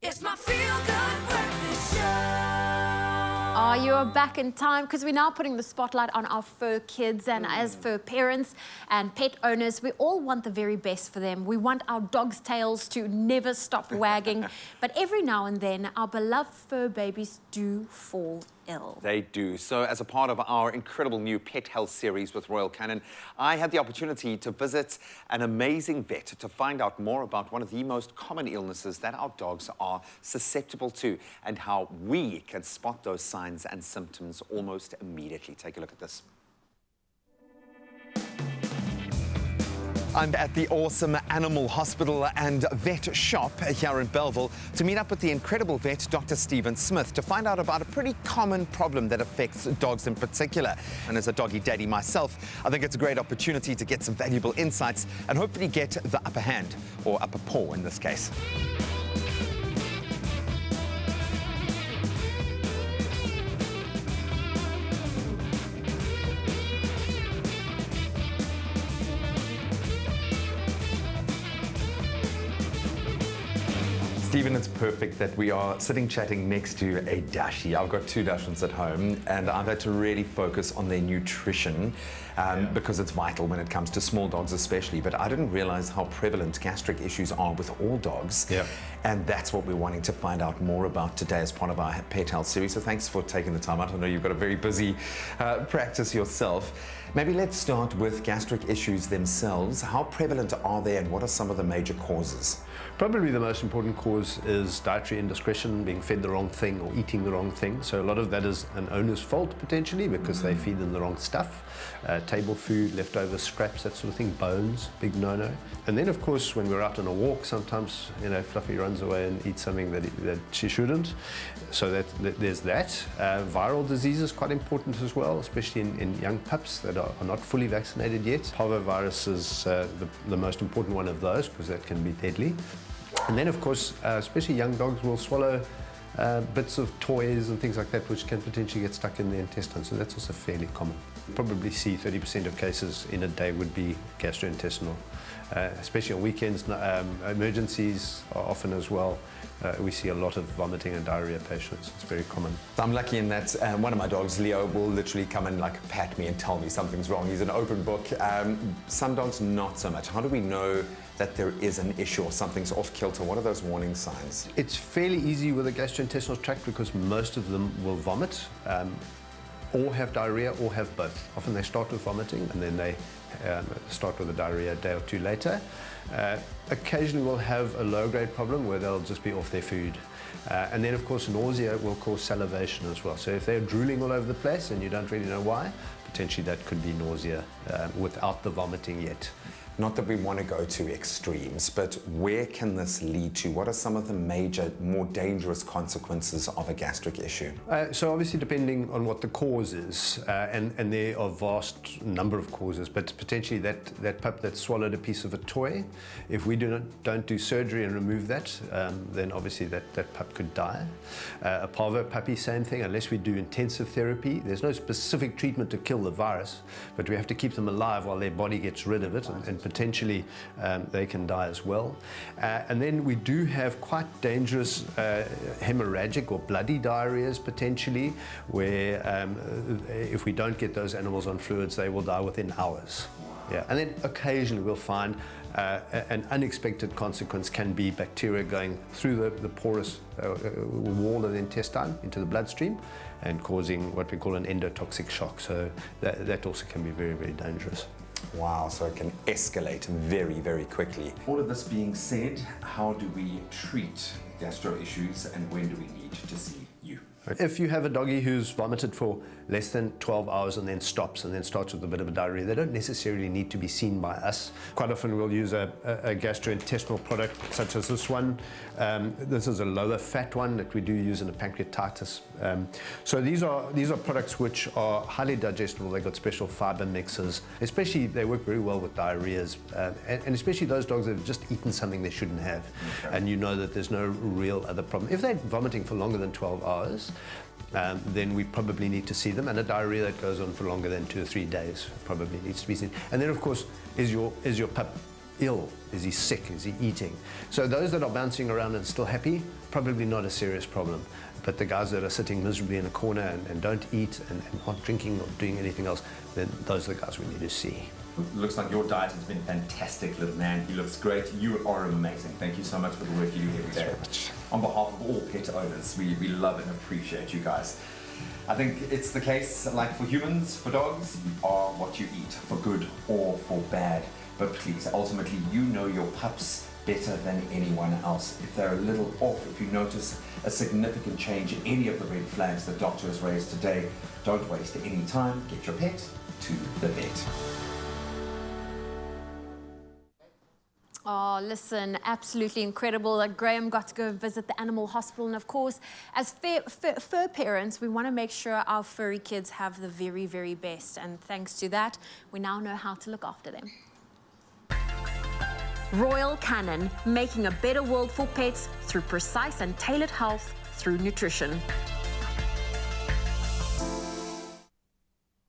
It's my feel-good breakfast show. Oh, you are back in time because we're now putting the spotlight on our fur kids, and as fur parents and pet owners, we all want the very best for them. We want our dogs' tails to never stop wagging, but every now and then our beloved fur babies do fall ill. They do. So as a part of our incredible new pet health series with Royal Canin, I had the opportunity to visit an amazing vet to find out more about one of the most common illnesses that our dogs are susceptible to and how we can spot those signs and symptoms almost immediately. Take a look at this. I'm at the awesome animal hospital and vet shop here in Belleville to meet up with the incredible vet, Dr. Stephen Smith, to find out about a pretty common problem that affects dogs in particular. And as a doggy daddy myself, I think it's a great opportunity to get some valuable insights and hopefully get the upper hand, or upper paw in this case. Stephen, it's perfect that we are sitting chatting next to a Dashi. I've got two Dachshunds at home, and I've had to really focus on their nutrition because it's vital when it comes to small dogs especially. But I didn't realize how prevalent gastric issues are with all dogs. Yeah. And that's what we're wanting to find out more about today as part of our pet health series. So thanks for taking the time out. I know you've got a very busy practice yourself. Maybe let's start with gastric issues themselves. How prevalent are they, and what are some of the major causes? Probably the most important cause is dietary indiscretion, being fed the wrong thing or eating the wrong thing. So a lot of that is an owner's fault potentially because they feed them the wrong stuff. Table food, leftover scraps, that sort of thing, bones, big no-no. And then of course when we're out on a walk, sometimes Fluffy runs away and eats something that she shouldn't. So there's that. Viral disease is quite important as well, especially in young pups that are not fully vaccinated yet. Parvovirus is the most important one of those because that can be deadly. And then of course, especially young dogs will swallow bits of toys and things like that which can potentially get stuck in the intestines, so that's also fairly common. Probably see 30% of cases in a day would be gastrointestinal, especially on weekends. Emergencies are often as well. We see a lot of vomiting and diarrhea patients. It's very common. I'm lucky in that one of my dogs, Leo, will literally come and pat me and tell me something's wrong. He's an open book. Some dogs not so much. How do we know that there is an issue or something's off kilter? What are those warning signs? It's fairly easy with the gastrointestinal tract because most of them will vomit or have diarrhea or have both. Often they start with vomiting and then they start with the diarrhea a day or two later. Occasionally we'll have a low-grade problem where they'll just be off their food. And then of course nausea will cause salivation as well. So if they're drooling all over the place and you don't really know why, potentially that could be nausea without the vomiting yet. Not that we want to go to extremes, but where can this lead to? What are some of the major, more dangerous consequences of a gastric issue? So obviously depending on what the cause is, and there are a vast number of causes, but potentially that pup that swallowed a piece of a toy, if we don't do surgery and remove that, then obviously that pup could die. A parvo puppy, same thing, unless we do intensive therapy. There's no specific treatment to kill the virus, but we have to keep them alive while their body gets rid of it, and potentially they can die as well. And then we do have quite dangerous hemorrhagic or bloody diarrheas potentially, where if we don't get those animals on fluids, they will die within hours. Yeah. And then occasionally we'll find an unexpected consequence can be bacteria going through the porous wall of the intestine into the bloodstream and causing what we call an endotoxic shock. So that also can be very, very dangerous. Wow, so it can escalate very, very quickly. All of this being said, how do we treat gastro issues and when do we need to see you? If you have a doggy who's vomited for less than 12 hours and then stops and then starts with a bit of a diarrhea, they don't necessarily need to be seen by us. Quite often we'll use a gastrointestinal product such as this one. This is a lower fat one that we do use in a pancreatitis. So these are products which are highly digestible. They've got special fiber mixes. Especially they work very well with diarrheas, and especially those dogs that have just eaten something they shouldn't have, and you know that there's no real other problem. If they're vomiting for longer than 12 hours, then we probably need to see them, and a diarrhea that goes on for longer than 2 or 3 days probably needs to be seen. And then of course, is your pup ill? Is he sick? Is he eating? So those that are bouncing around and still happy, probably not a serious problem. But the guys that are sitting miserably in a corner and don't eat and aren't drinking or doing anything else, then those are the guys we need to see. Looks like your diet has been fantastic, little man. He looks great. You are amazing. Thank you so much for the work you do every day. On behalf of all pet owners, we love and appreciate you guys. I think it's the case, like for humans, for dogs, you are what you eat, for good or for bad. But please, ultimately, you know your pups better than anyone else. If they're a little off, if you notice a significant change in any of the red flags the doctor has raised today, don't waste any time. Get your pet to the vet. Oh, listen, absolutely incredible that Graham got to go visit the animal hospital. And of course, as fur parents, we want to make sure our furry kids have the very, very best. And thanks to that, we now know how to look after them. Royal Canin, making a better world for pets through precise and tailored health through nutrition.